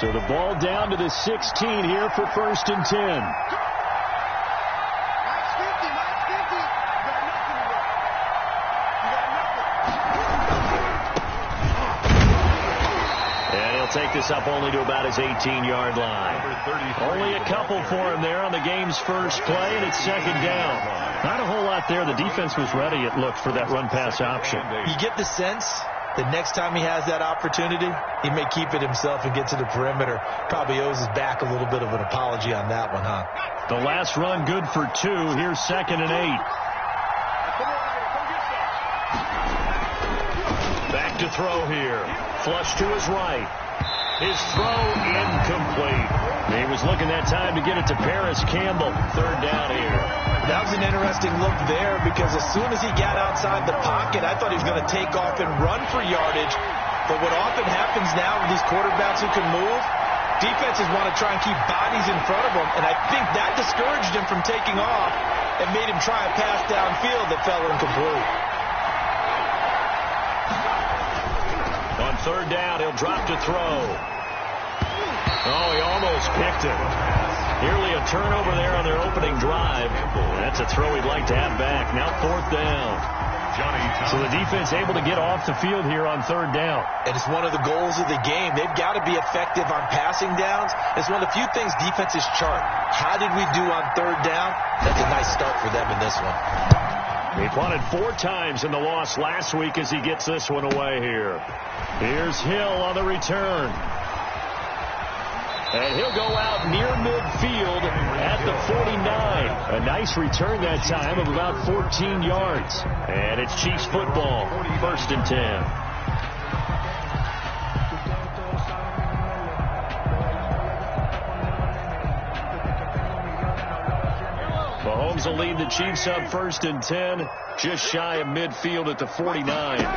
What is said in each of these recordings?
So the ball down to the 16 here for 1st and 10. Take this up only to about his 18-yard line. Only a couple for him there on the game's first play, and it's 2nd down. Not a whole lot there. The defense was ready, it looked, for that run-pass option. You get the sense that next time he has that opportunity, he may keep it himself and get to the perimeter. Probably owes his back a little bit of an apology on that one, huh? The last run good for 2. Here's 2nd and 8. Back to throw here. Flush to his right. His throw incomplete. He was looking that time to get it to Paris Campbell. 3rd down here. That was an interesting look there because as soon as he got outside the pocket, I thought he was going to take off and run for yardage. But what often happens now with these quarterbacks who can move, defenses want to try and keep bodies in front of them. And I think that discouraged him from taking off and made him try a pass downfield that fell incomplete. On 3rd down, he'll drop to throw. Oh, he almost picked it. Nearly a turnover there on their opening drive. That's a throw he'd like to have back. Now 4th down. So the defense able to get off the field here on 3rd down. And it's one of the goals of the game. They've got to be effective on passing downs. It's one of the few things defenses chart. How did we do on 3rd down? That's a nice start for them in this one. He punted 4 times in the loss last week as he gets this one away here. Here's Hill on the return. And he'll go out near midfield at the 49. A nice return that time of about 14 yards. And it's Chiefs football, 1st and 10. Mahomes will lead the Chiefs up 1st and 10, just shy of midfield at the 49.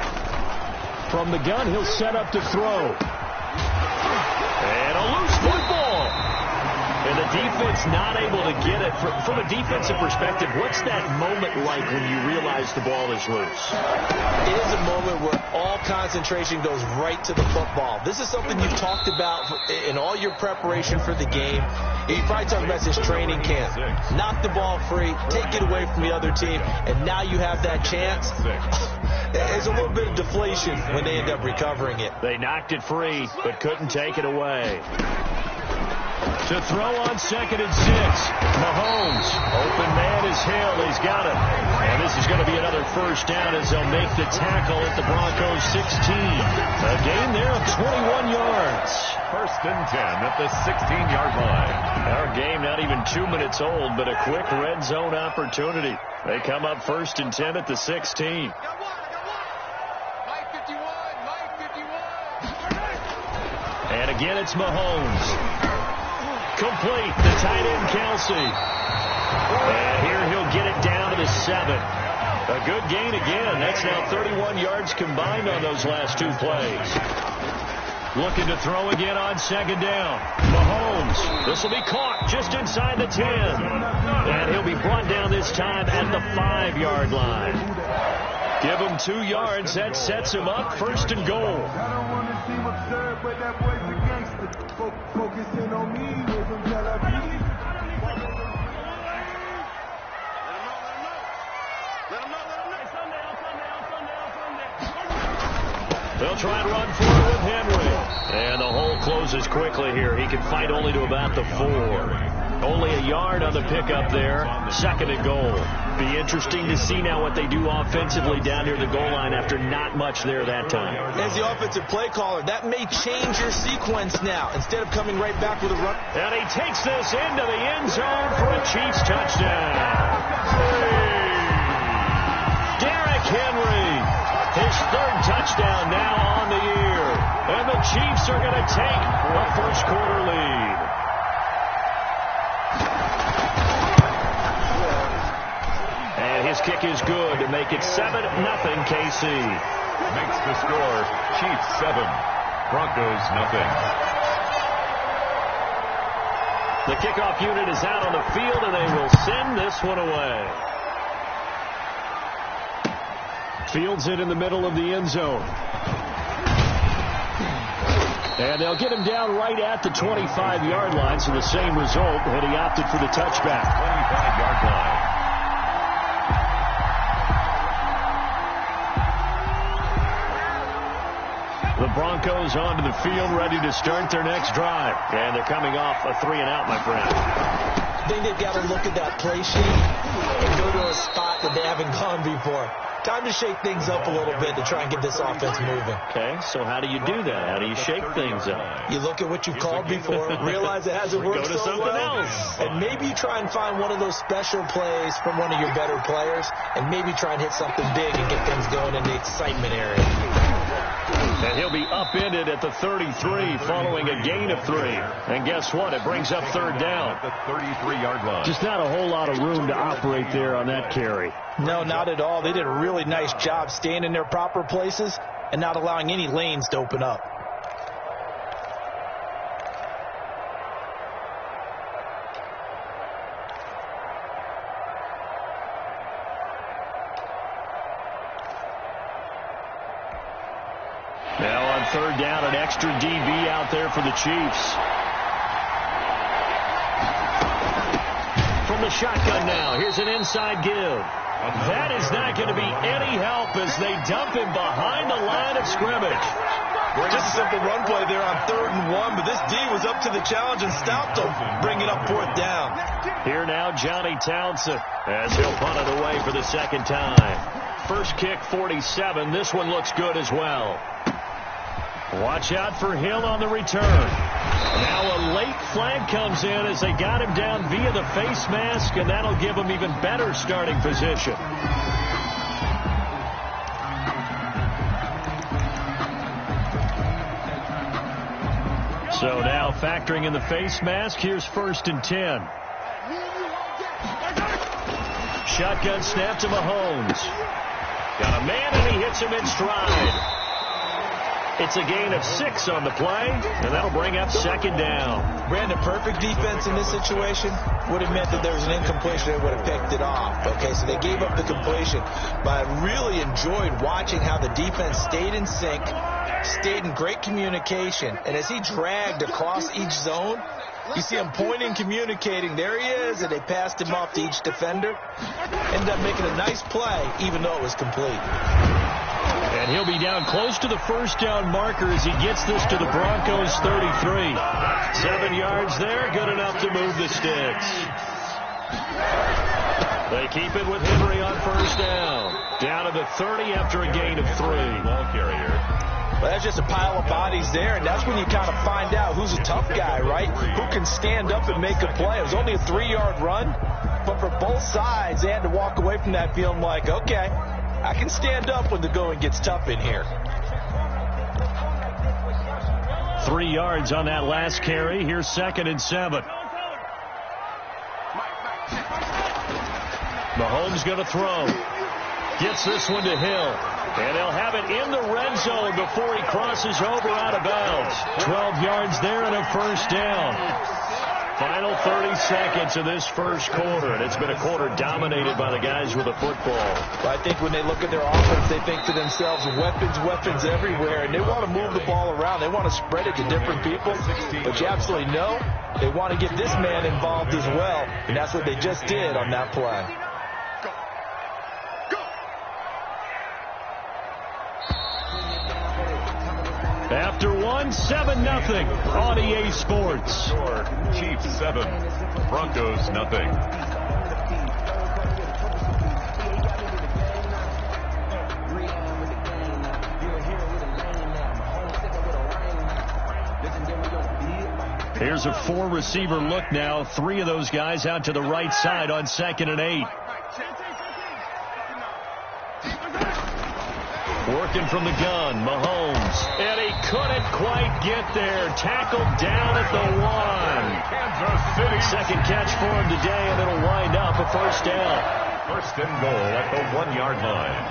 From the gun, he'll set up to throw. And a loose football. And the defense not able to get it. From a defensive perspective, what's that moment like when you realize the ball is loose? It is a moment where all concentration goes right to the football. This is something you've talked about in all your preparation for the game. You probably talked about this training camp. Knock the ball free, take it away from the other team, and now you have that chance. There's a little bit of deflation when they end up recovering it. They knocked it free, but couldn't take it away. To throw on 2nd and 6. Mahomes. Open man is Hill. He's got it. And this is going to be another 1st down as they'll make the tackle at the Broncos 16. A gain there of 21 yards. 1st and 10 at the 16-yard line. Our game not even 2 minutes old, but a quick red zone opportunity. They come up 1st and 10 at the 16. And again, it's Mahomes. Complete. The tight end, Kelsey. And here he'll get it down to the 7. A good gain again. That's now 31 yards combined on those last 2 plays. Looking to throw again on 2nd down. Mahomes. This will be caught just inside the 10. And he'll be brought down this time at the 5-yard line. Give him 2 yards. That sets him up 1st and goal. Focusing on me. They'll try and run for it with Henry. And the hole closes quickly here. He can fight only to about the 4. Only a yard on the pickup there. 2nd and goal. Be interesting to see now what they do offensively down near the goal line after not much there that time. As the offensive play caller, that may change your sequence now. Instead of coming right back with a run. And he takes this into the end zone for a Chiefs touchdown. Derrick Henry. His 3rd touchdown now on the year. And the Chiefs are going to take a 1st quarter lead. And his kick is good to make it 7-0 KC. Makes the score Chiefs 7, Broncos 0. The kickoff unit is out on the field, and they will send this one away. Fields it in the middle of the end zone. And they'll get him down right at the 25-yard line, so the same result, and he opted for the touchback. 25-yard line. The Broncos onto the field, ready to start their next drive. And they're coming off a 3-and-out, my friend. I think they've got to look at that play sheet and go to a spot that they haven't gone before. Time to shake things up a little bit to try and get this offense moving. Okay, so how do you do that? How do you shake things up? You look at what you've called before, realize it hasn't worked Go to so something well, else. and maybe try and find one of those special plays from one of your better players, and maybe try and hit something big and get things going in the excitement area. And he'll be upended at the 33 following a gain of 3. And guess what? It brings up third down. The 33-yard line. Just not a whole lot of room to operate there on that carry. No, not at all. They did a really nice job staying in their proper places and not allowing any lanes to open up. Now on third down, an extra DB out there for the Chiefs. From the shotgun now, here's an inside give. That is not going to be any help as they dump him behind the line of scrimmage. Just a simple run play there on 3rd and 1, but this D was up to the challenge and stopped him, bringing up 4th down. Here now, Johnny Townsend, as he'll punt it away for the second time. First kick, 47. This one looks good as well. Watch out for Hill on the return. Now a late flag comes in as they got him down via the face mask, and that'll give him even better starting position. So now factoring in the face mask, here's 1st and 10. Shotgun snap to Mahomes. Got a man, and he hits him in stride. It's a gain of 6 on the play, and that'll bring up 2nd down. Brandon, perfect defense in this situation would have meant that there was an incompletion that would have picked it off. Okay, so they gave up the completion, but I really enjoyed watching how the defense stayed in sync, stayed in great communication, and as he dragged across each zone, you see him pointing, communicating. There he is, and they passed him off to each defender. Ended up making a nice play, even though it was complete. And he'll be down close to the first down marker as he gets this to the Broncos 33. 7 yards there, good enough to move the sticks. They keep it with Henry on first down. Down to the 30 after a gain of 3. Ball carrier. Well, that's just a pile of bodies there, and that's when you kind of find out who's a tough guy, right? Who can stand up and make a play. It was only a 3-yard run, but for both sides, they had to walk away from that feeling like, okay, I can stand up when the going gets tough in here. 3 yards on that last carry. Here's 2nd and 7. Mahomes going to throw. Gets this one to Hill. And they'll have it in the red zone before he crosses over out of bounds. 12 yards there and a first down. Final 30 seconds of this first quarter, and it's been a quarter dominated by the guys with the football. But I think when they look at their offense, they think to themselves, weapons everywhere, and they want to move the ball around. They want to spread it to different people, but you absolutely know they want to get this man involved as well, and that's what they just did on that play. After 7-0 on EA Sports. Chiefs 7, Broncos nothing. Here's a 4-receiver look now. 3 of those guys out to the right side on 2nd and 8. Working from the gun, Mahomes. And he couldn't quite get there. Tackled down at the 1. Kansas City. Second catch for him today, and it'll wind up a first down. First and goal at the 1-yard line.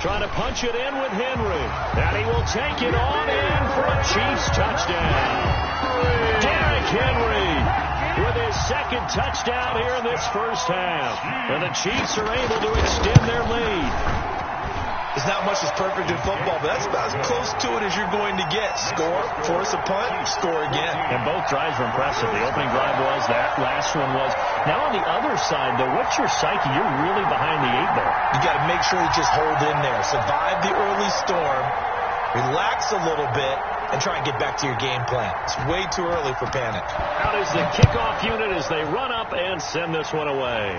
Trying to punch it in with Henry. And he will take it on in for a Chiefs touchdown. Derrick Henry with his second touchdown here in this first half. And the Chiefs are able to extend their lead. There's not much that's perfect in football, but that's about as close to it as you're going to get. Score, force a punt, score again. And both drives were impressive. The opening drive was, that last one was. Now on the other side, though, what's your psyche? You're really behind the 8-ball. You got to make sure you just hold in there. Survive the early storm, relax a little bit, and try and get back to your game plan. It's way too early for panic. Out is the kickoff unit as they run up and send this one away.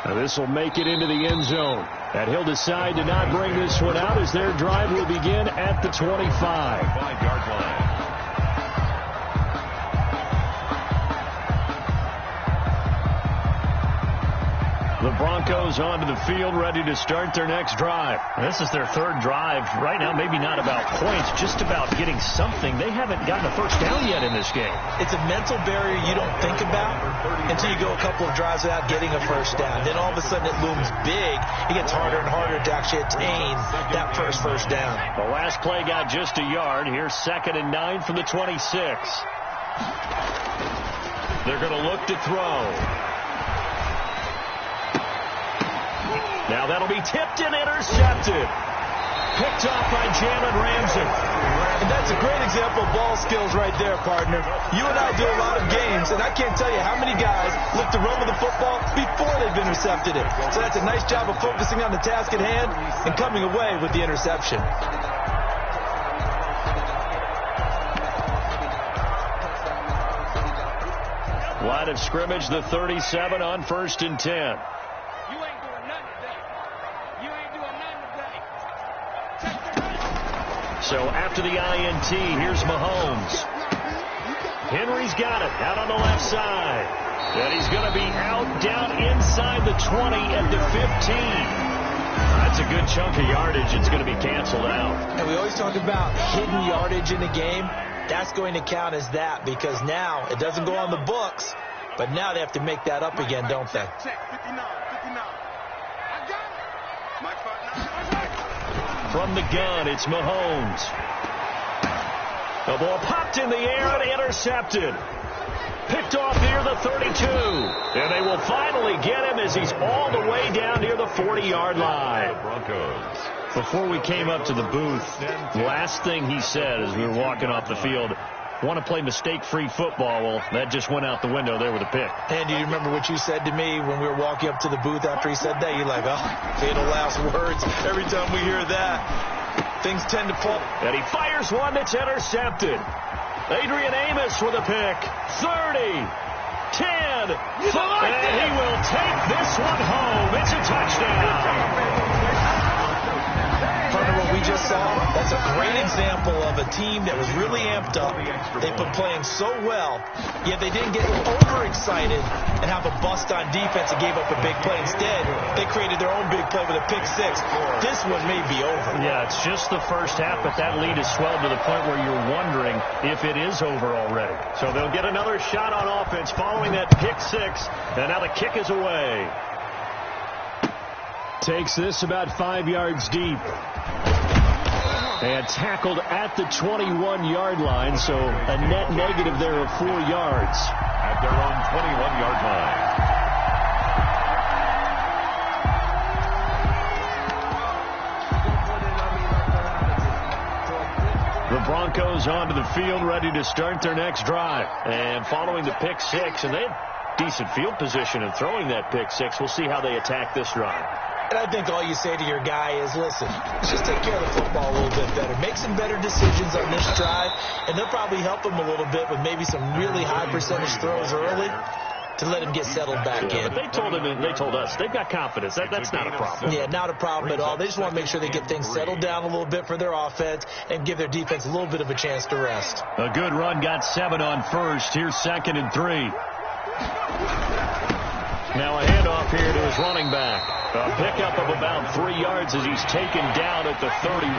Now this will make it into the end zone. And he'll decide to not bring this one out as their drive will begin at the 25. 5-yard line. The Broncos onto the field, ready to start their next drive. This is their third drive. Right now, maybe not about points, just about getting something. They haven't gotten a first down yet in this game. It's a mental barrier you don't think about until you go a couple of drives without getting a first down. Then all of a sudden it looms big. It gets harder and harder to actually attain that first down. The last play got just a yard. Here's 2nd and 9 from the 26. They're going to look to throw. Now that'll be tipped and intercepted. Picked off by Jalen Ramsey. And that's a great example of ball skills right there, partner. You and I do a lot of games, and I can't tell you how many guys look to run with the football before they've intercepted it. So that's a nice job of focusing on the task at hand and coming away with the interception. Line of scrimmage, the 37 on 1st and 10. So after the INT, here's Mahomes. Henry's got it out on the left side. And he's going to be out down inside the 20 at the 15. That's a good chunk of yardage. It's going to be canceled out. And we always talk about hidden yardage in the game. That's going to count as that because now it doesn't go on the books, but now they have to make that up again, don't they? From the gun, it's Mahomes. The ball popped in the air and intercepted. Picked off near the 32. And they will finally get him as he's all the way down near the 40-yard line. Broncos. Before we came up to the booth, last thing he said as we were walking off the field, want to play mistake-free football. Well, that just went out the window there with a pick. And do you remember what you said to me when we were walking up to the booth after he said that? You're like, oh, fatal last words. Every time we hear that, things tend to fall. And he fires one that's intercepted. Adrian Amos with a pick. 30, 10, and he will take this one home. It's a touchdown. Partner, what we just saw, that's a great example of a team that was really amped up. They've been playing so well, yet they didn't get overexcited and have a bust on defense and gave up a big play. Instead, they created their own big play with a pick six. This one may be over. Yeah, it's just the first half, but that lead has swelled to the point where you're wondering if it is over already. So they'll get another shot on offense following that pick six, and now the kick is away. Takes this about 5 yards deep. And tackled at the 21-yard line, so a net negative there of 4 yards. At their own 21-yard line. The Broncos onto the field, ready to start their next drive. And following the pick six, and they had decent field position in throwing that pick six. We'll see how they attack this drive. And I think all you say to your guy is, listen, let's just take care of the football a little bit better. Make some better decisions on this drive, and they'll probably help him a little bit with maybe some really high percentage throws early to let him get settled back in. But they told him, and they told us, they've got confidence. That's not a problem. Yeah, not a problem at all. They just want to make sure they get things settled down a little bit for their offense and give their defense a little bit of a chance to rest. A good run, got 7 on first. Here's 2nd and 3. Now a handoff here to his running back. A pickup of about 3 yards as he's taken down at the 31.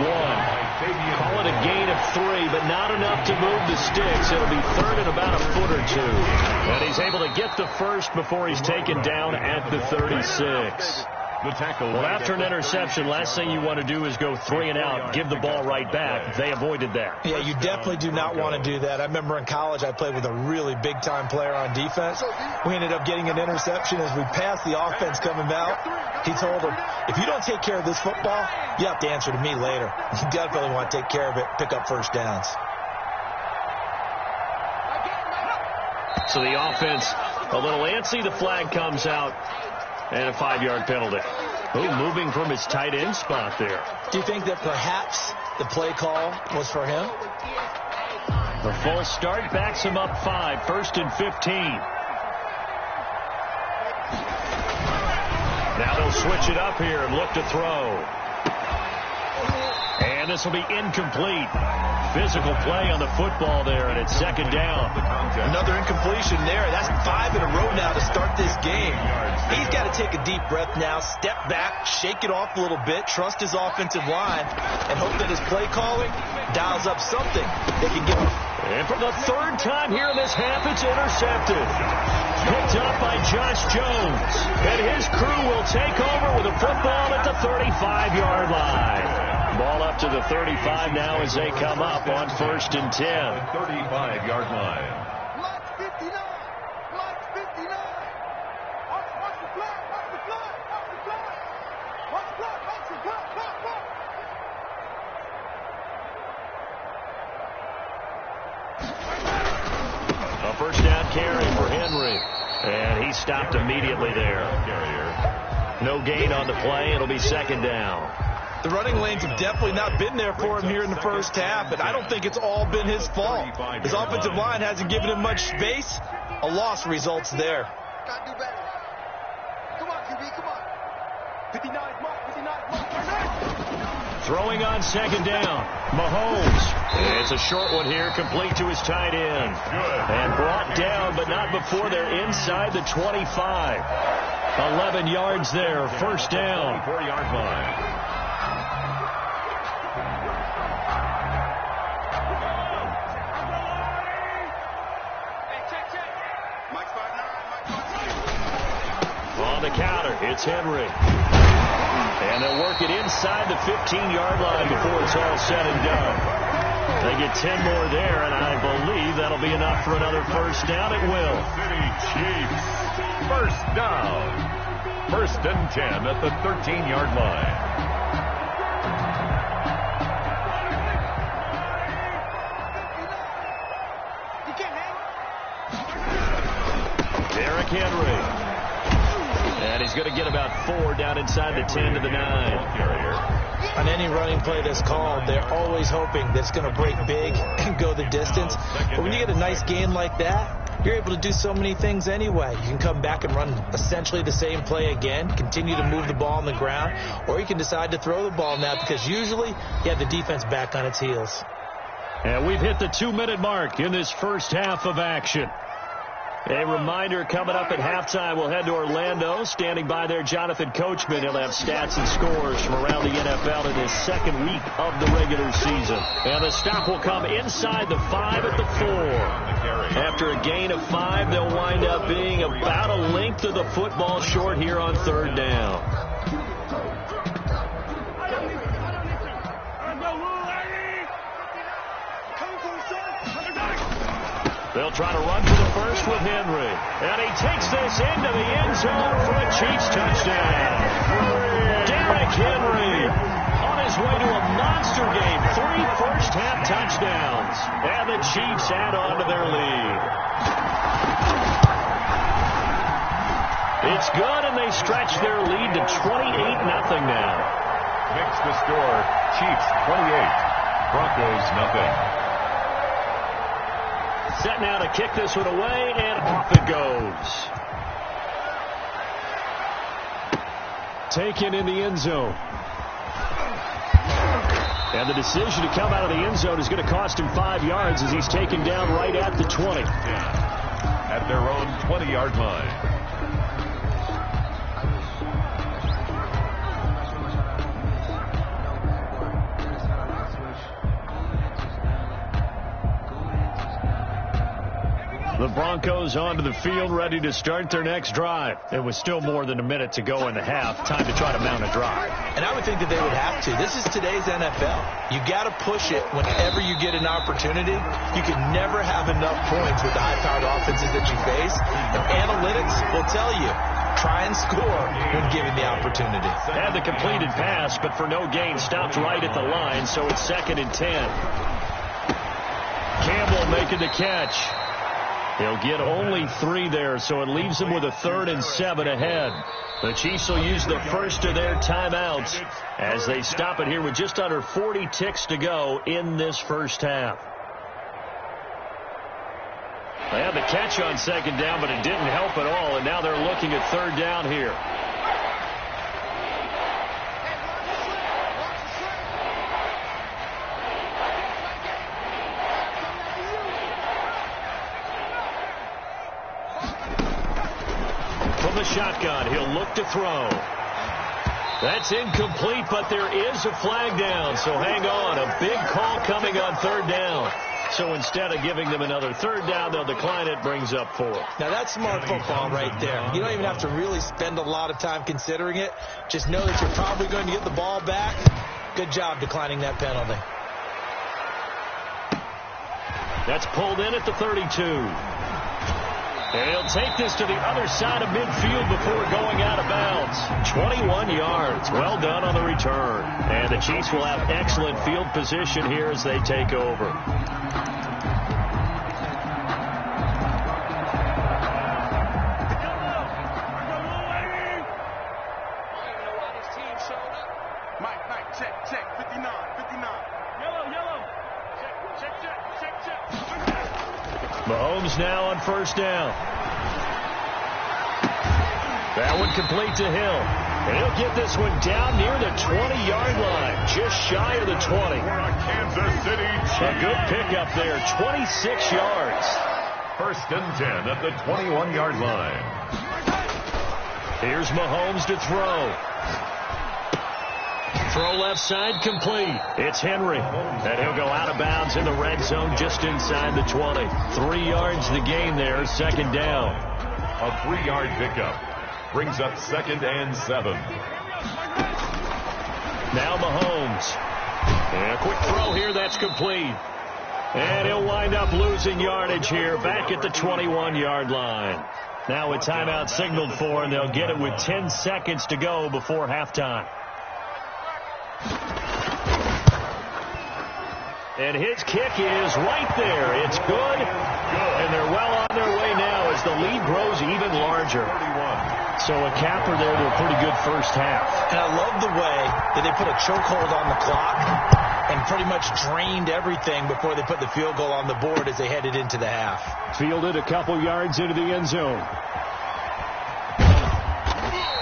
Call it a gain of 3, but not enough to move the sticks. It'll be third and about a foot or two. And he's able to get the first before he's taken down at the 36. The tackle. Well, after an interception, last thing you want to do is go 3 and out, give the ball right back. They avoided that. Yeah, you definitely do not want to do that. I remember in college I played with a really big-time player on defense. We ended up getting an interception as we passed the offense coming out. He told him, if you don't take care of this football, you have to answer to me later. You definitely want to take care of it, pick up first downs. So the offense a little antsy. The flag comes out, and a 5-yard penalty. Oh, moving from his tight end spot there. Do you think that perhaps the play call was for him? The false start backs him up 5, 1st and 15. Now they'll switch it up here and look to throw. And this will be incomplete. Physical play on the football there, and it's 2nd down. Another incompletion there. That's 5 in a row now to start this game. He's got to take a deep breath now, step back, shake it off a little bit, trust his offensive line, and hope that his play calling dials up something that can give him. And for the 3rd time here in this half, it's intercepted. Picked up by Josh Jones. And his crew will take over with a football at the 35-yard line. Ball up to the 35 now as they come up on 1st and 10. 35-yard line. Block 59. Block 59. Watch the flag. Watch the flag. Watch the flag. Watch the flag. Watch the flag. A 1st down carry for Henry. And he stopped immediately there. No gain on the play. It'll be 2nd down. The running lanes have definitely not been there for him here in the first half, and I don't think it's all been his fault. His offensive line hasn't given him much space. A loss results there. Gotta do better. Come on, QB, come on. 59 mark, 59 mark. Throwing on 2nd down. Mahomes. It's a short one here, complete to his tight end. And brought down, but not before they're inside the 25. 11 yards there, 1st down. 4-yard line. On the counter, it's Henry. And they'll work it inside the 15-yard line before it's all said and done. They get 10 more there, and I believe that'll be enough for another 1st down. It will. City Chiefs. 1st down. 1st and 10 at the 13-yard line. Derrick Henry. And he's going to get about 4 down inside the 10 to the 9. On any running play that's called, they're always hoping that it's going to break big and go the distance. But when you get a nice gain like that, you're able to do so many things anyway. You can come back and run essentially the same play again, continue to move the ball on the ground, or you can decide to throw the ball now because usually you have the defense back on its heels. And we've hit the 2-minute mark in this first half of action. A reminder, coming up at halftime, we'll head to Orlando. Standing by there, Jonathan Coachman. He'll have stats and scores from around the NFL in his 2nd week of the regular season. And the stop will come inside the 5 at the 4. After a gain of 5, they'll wind up being about a length of the football short here on 3rd down. They'll try to run for the 1st with Henry. And he takes this into the end zone for a Chiefs touchdown. Derrick Henry on his way to a monster game. 3 first-half touchdowns. And the Chiefs add on to their lead. It's good, and they stretch their lead to 28-0 now. Makes the score Chiefs 28, Broncos nothing. Set now to kick this one away, and off it goes. Taken in the end zone. And the decision to come out of the end zone is going to cost him 5 yards as he's taken down right at the 20. At their own 20-yard line. The The Broncos onto the field, ready to start their next drive. It was still more than a minute to go in the half. Time to try to mount a drive. And I would think that they would have to. This is today's NFL. You got to push it whenever you get an opportunity. You can never have enough points with the high-powered offenses that you face. And analytics will tell you, try and score when given the opportunity. Had the completed pass, but for no gain, stopped right at the line, so it's 2nd and 10. Campbell making the catch. He'll get only 3 there, so it leaves him with a 3rd and 7 ahead. The Chiefs will use the first of their timeouts as they stop it here with just under 40 ticks to go in this first half. They had the catch on 2nd down, but it didn't help at all, and now they're looking at 3rd down here. From the shotgun, he'll look to throw. That's incomplete, but there is a flag down, so hang on. A big call coming on 3rd down. So instead of giving them another 3rd down, they'll decline it, brings up 4. Now that's smart football right there. You don't even have to really spend a lot of time considering it. Just know that you're probably going to get the ball back. Good job declining that penalty. That's pulled in at the 32. And he'll take this to the other side of midfield before going out of bounds. 21 yards. Well done on the return. And the Chiefs will have excellent field position here as they take over. Mike, check, 59. Yellow. Check. Mahomes now on 1st down. That one complete to Hill. And he'll get this one down near the 20-yard line, just shy of the 20. Kansas City Chiefs. A good pickup there, 26 yards. 1st and 10 at the 21-yard line. Here's Mahomes to throw. Throw left side complete. It's Henry. And he'll go out of bounds in the red zone just inside the 20. 3 yards the gain there, 2nd down. A 3-yard pickup brings up 2nd and 7. Now Mahomes. And a quick throw here, that's complete. And he'll wind up losing yardage here back at the 21-yard line. Now a timeout signaled for, and they'll get it with 10 seconds to go before halftime. And his kick is right there. It's good. And they're well on their way now as the lead grows even larger. So a capper there to a pretty good first half. And I love the way that they put a chokehold on the clock and pretty much drained everything before they put the field goal on the board as they headed into the half. Fielded a couple yards into the end zone.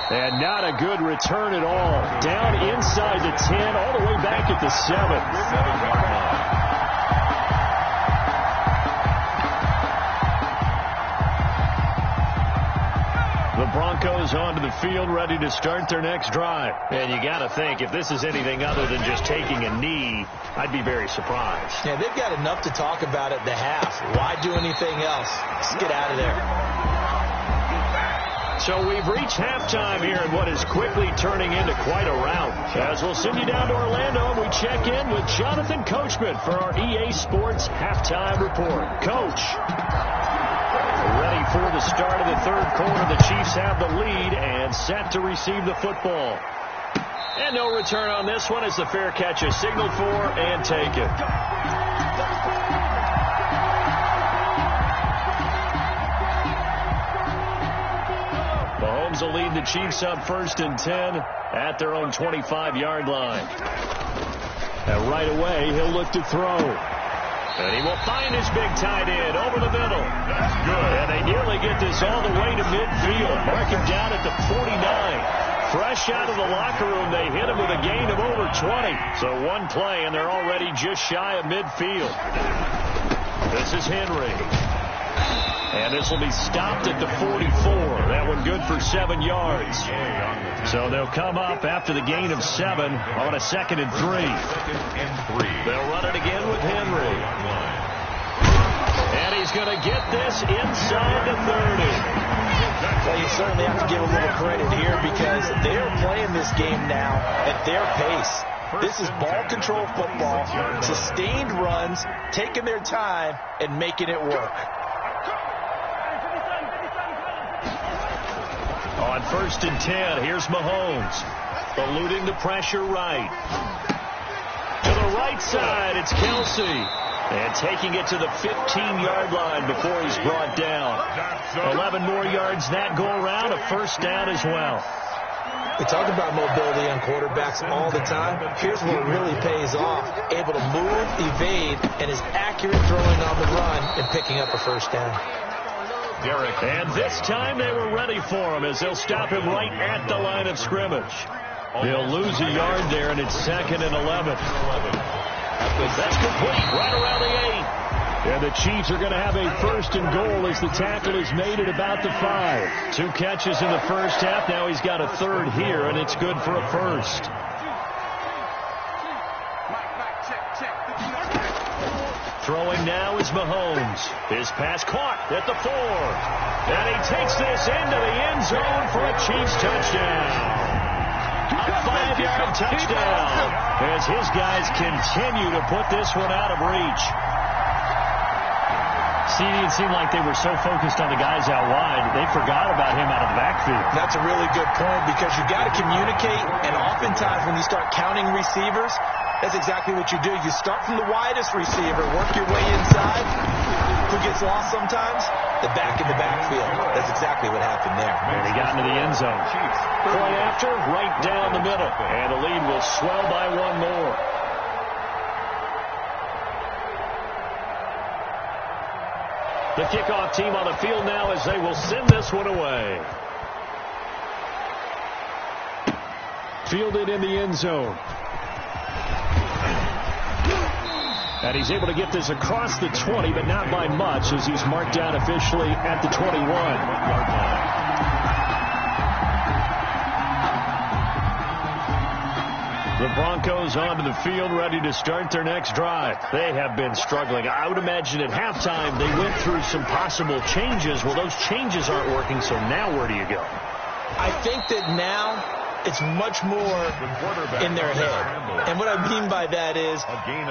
And not a good return at all. Down inside the 10, all the way back at the 7. 7-yard line. The Broncos onto the field, ready to start their next drive. And you got to think, if this is anything other than just taking a knee, I'd be very surprised. Yeah, they've got enough to talk about at the half. Why do anything else? Just get out of there. So we've reached halftime here in what is quickly turning into quite a rout. As we'll send you down to Orlando, and we check in with Jonathan Coachman for our EA Sports Halftime Report. Coach, ready for the start of the 3rd quarter. The Chiefs have the lead and set to receive the football. And no return on this one as the fair catch is signaled for and taken. Mahomes will lead the Chiefs up 1st and 10 at their own 25-yard line. And right away, he'll look to throw. And he will find his big tight end over the middle. That's good. And they nearly get this all the way to midfield. Mark him down at the 49. Fresh out of the locker room, they hit him with a gain of over 20. So one play, and they're already just shy of midfield. This is Henry. And this will be stopped at the 44. That one good for 7 yards. So they'll come up after the gain of 7 on a 2nd and 3. They'll run it again with Henry. And he's going to get this inside the 30. Well, you certainly have to give a little credit here because they are playing this game now at their pace. This is ball control football, sustained runs, taking their time, and making it work. On 1st and 10, here's Mahomes, eluding the pressure right. To the right side, it's Kelsey. And taking it to the 15-yard line before he's brought down. 11 more yards that go around, a first down as well. We talk about mobility on quarterbacks all the time. Here's where it really pays off. Able to move, evade, and is accurate throwing on the run and picking up a first down. And this time they were ready for him as they'll stop him right at the line of scrimmage. They'll lose a yard there, and it's 2nd and 11. That's complete right around the 8. And the Chiefs are going to have a 1st and goal as the tackle is made at about the 5. 2 catches in the first half. Now he's got a 3rd here, and it's good for a 1st. Throwing now is Mahomes. His pass caught at the 4. And he takes this into the end zone for a Chiefs touchdown. A 5-yard touchdown as his guys continue to put this one out of reach. See, it seemed like they were so focused on the guys out wide, they forgot about him out of the backfield. That's a really good point because you got to communicate, and oftentimes when you start counting receivers, that's exactly what you do. You start from the widest receiver, work your way inside. Who gets lost sometimes? The back in the backfield. That's exactly what happened there. And he got into the end zone. Play after, right down the middle. And the lead will swell by 1 more. The kickoff team on the field now as they will send this one away. Fielded in the end zone. And he's able to get this across the 20, but not by much as he's marked down officially at the 21-yard line. The Broncos onto the field ready to start their next drive. They have been struggling. I would imagine at halftime they went through some possible changes. Well, those changes aren't working, so now where do you go? I think that now it's much more in their head. And what I mean by that is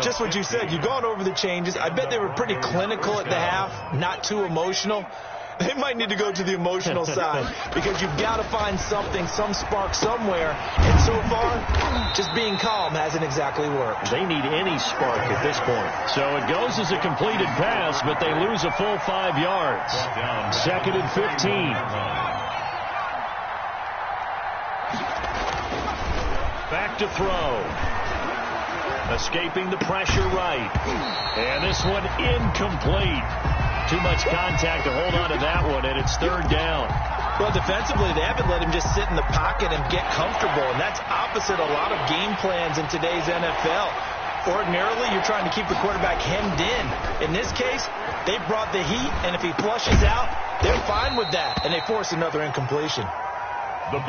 just what you said. You've gone over the changes. I bet they were pretty clinical at the half, not too emotional. They might need to go to the emotional side because you've got to find something, some spark somewhere. And so far, just being calm hasn't exactly worked. They need any spark at this point. So it goes as a completed pass, but they lose a full 5 yards. 2nd and 15. Back to throw. Escaping the pressure right. And this one incomplete. Too much contact to hold on to that one, and it's 3rd down. Well, defensively, they haven't let him just sit in the pocket and get comfortable, and that's opposite a lot of game plans in today's NFL. Ordinarily, you're trying to keep the quarterback hemmed in. In this case, they brought the heat, and if he flushes out, they're fine with that, and they force another incompletion.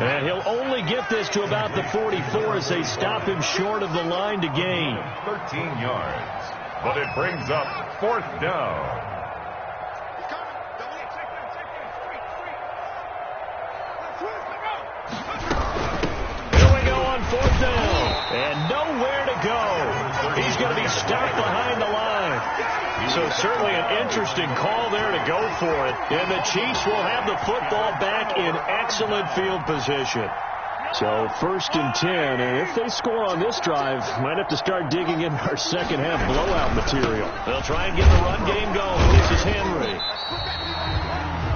And he'll only get this to about the 44 as they stop him short of the line to gain. 13 yards. But it brings up 4th down. Here we go on 4th down. And nowhere to go. He's going to be stopped behind the line. So certainly an interesting call there to go for it. And the Chiefs will have the football back in excellent field position. So 1st and 10, and if they score on this drive, might have to start digging into our second half blowout material. They'll try and get the run game going. This is Henry.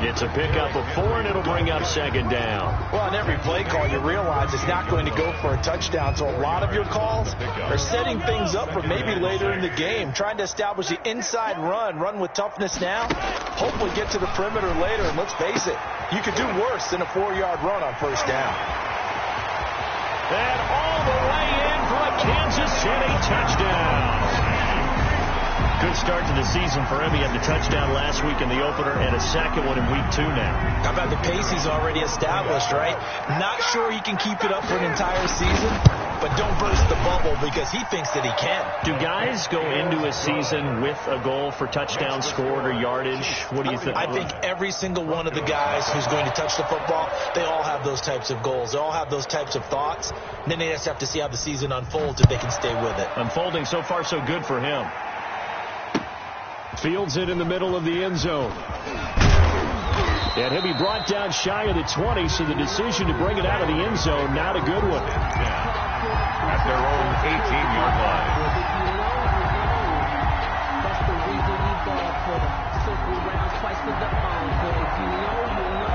It's a pickup of 4, and it'll bring up 2nd down. Well, on every play call, you realize it's not going to go for a touchdown. So a lot of your calls are setting things up for maybe later in the game, trying to establish the inside run with toughness now, hopefully get to the perimeter later. And let's face it, you could do worse than a 4-yard run on 1st down. And all the way in for a Kansas City touchdown. Good start to the season for him. He had the touchdown last week in the opener and a second one in week 2 now. How about the pace he's already established, right? Not sure he can keep it up for an entire season, but don't burst the bubble because he thinks that he can. Do guys go into a season with a goal for touchdown scored or yardage? What do you think? I think every single one of the guys who's going to touch the football, they all have those types of goals. They all have those types of thoughts. And then they just have to see how the season unfolds if they can stay with it. Unfolding so far so good for him. Fields it in the middle of the end zone. And he'll be brought down shy of the 20, so the decision to bring it out of the end zone, not a good one. At their own 18-yard line. That's the reason we ball for the circle round twice with the encore. If you know, you know.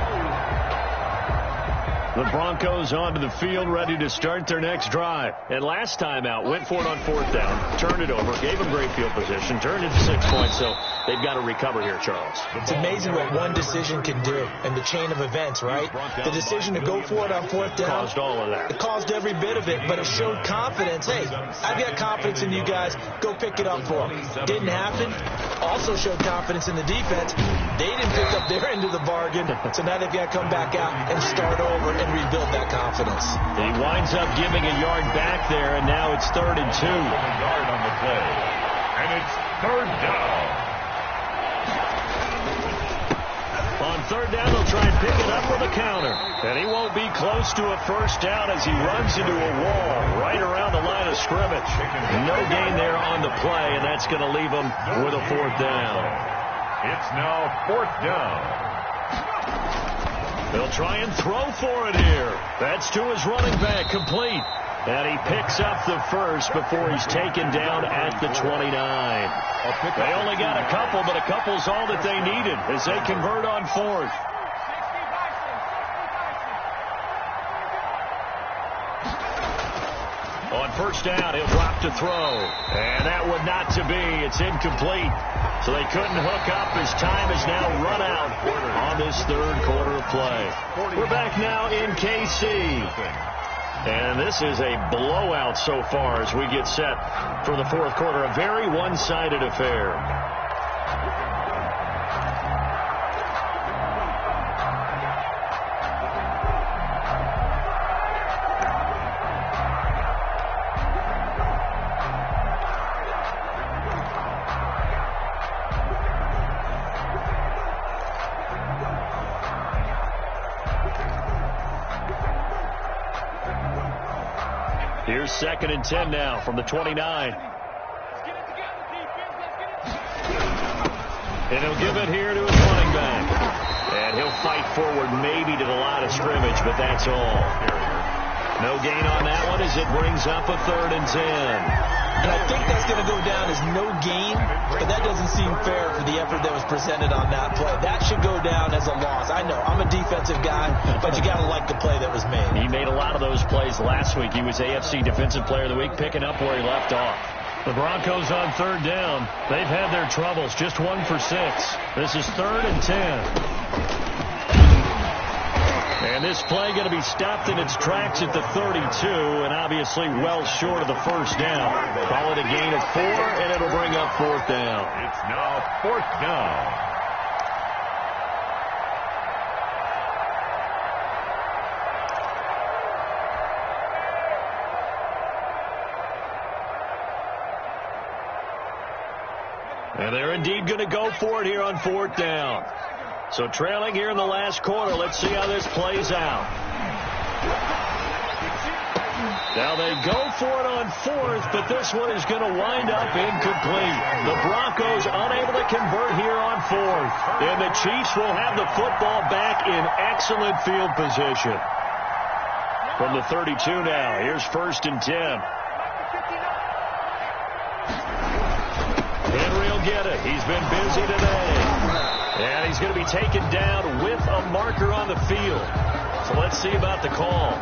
The Broncos onto the field, ready to start their next drive. And last time out, went for it on 4th down, turned it over, gave them great field position, turned it to 6 points, so they've got to recover here, Charles. It's amazing what one decision can do in the chain of events, right? The decision to go for it on 4th down. Caused all of that. It caused every bit of it, but it showed confidence. Hey, I've got confidence in you guys. Go pick it up for them. Didn't happen. Also showed confidence in the defense. They didn't pick up their end of the bargain, so now they've got to come back out and start over and rebuild that confidence. He winds up giving a yard back there, and now it's 3rd and 2. A yard on the play. And it's 3rd down. On 3rd down, they'll try and pick it up with a counter. And he won't be close to a 1st down as he runs into a wall right around the line of scrimmage. No gain there on the play, and that's going to leave him with a 4th down. It's now 4th down. They'll try and throw for it here. That's to his running back, complete. And he picks up the first before he's taken down at the 29. They only got a couple, but a couple's all that they needed as they convert on 4th. On 1st down, he'll drop to throw. And that one not to be. It's incomplete. So they couldn't hook up as time is now run out on this 3rd quarter of play. We're back now in KC. And this is a blowout so far as we get set for the 4th quarter. A very one-sided affair. Here's 2nd and 10 now from the 29. And he'll give it here to his running back. And he'll fight forward maybe to the line of scrimmage, but that's all. No gain on that one as it brings up a 3rd and 10. And I think that's going to go down as no gain, but that doesn't seem fair for the effort that was presented on that play. That should go down as a loss. I know, I'm a defensive guy, but you got to like the play that was made. He made a lot of those plays last week. He was AFC Defensive Player of the Week, picking up where he left off. The Broncos on 3rd down. They've had their troubles, just 1 for 6. This is 3rd and 10. And this play going to be stopped in its tracks at the 32, and obviously well short of the 1st down. Call it a gain of 4, and it'll bring up 4th down. It's now 4th down. And they're indeed going to go for it here on 4th down. So trailing here in the last quarter. Let's see how this plays out. Now they go for it on 4th, but this one is going to wind up incomplete. The Broncos unable to convert here on 4th. And the Chiefs will have the football back in excellent field position. From the 32 now, here's 1st and 10. Henry will get it. He's been busy today. And he's going to be taken down with a marker on the field. So let's see about the call.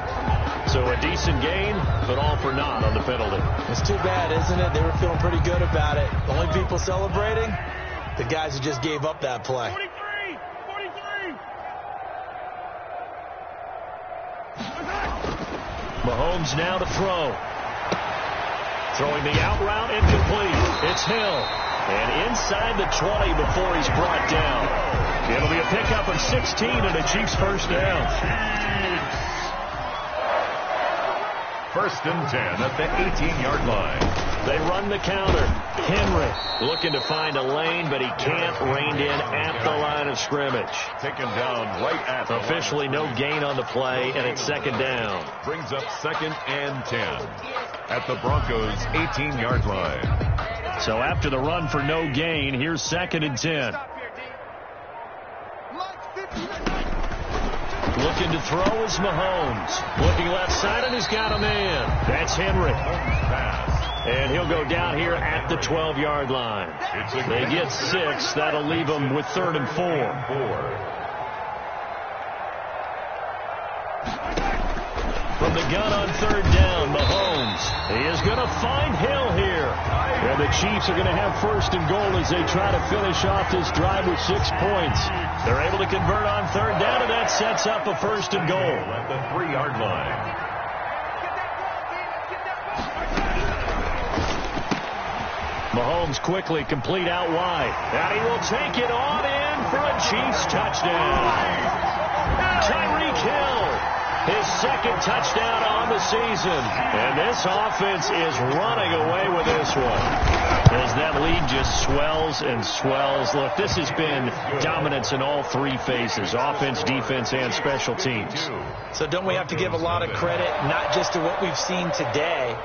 So a decent gain, but all for naught on the penalty. It's too bad, isn't it? They were feeling pretty good about it. The only people celebrating, the guys who just gave up that play. 43! Mahomes now to throw. Throwing the out route, incomplete. It's Hill. And inside the 20 before he's brought down. It'll be a pickup of 16 and the Chiefs first down. First and 10 at the 18-yard line. They run the counter. Henry looking to find a lane, but he can't. Reined in at the line of scrimmage. Taken down right at the Officially no gain on the play, and it's second down. Brings up second and 10 at the Broncos' 18-yard line. So after the run for no gain, here's second and 10. Looking to throw is Mahomes. Looking left side, and he's got a man. That's Henry. And he'll go down here at the 12-yard line. They get 6. That'll leave them with 3rd and 4. From the gun on 3rd down, Mahomes. He is going to find Hill here. And the Chiefs are going to have 1st and goal as they try to finish off this drive with 6 points. They're able to convert on 3rd down, and that sets up a 1st and goal. At the 3-yard line. Mahomes quickly complete out wide. And he will take it on in for a Chiefs touchdown. Tyreek Hill, his 2nd touchdown on the season. And this offense is running away with this one. As that lead just swells and swells. Look, this has been dominance in all 3 phases. Offense, defense, and special teams. So don't we have to give a lot of credit, not just to what we've seen today,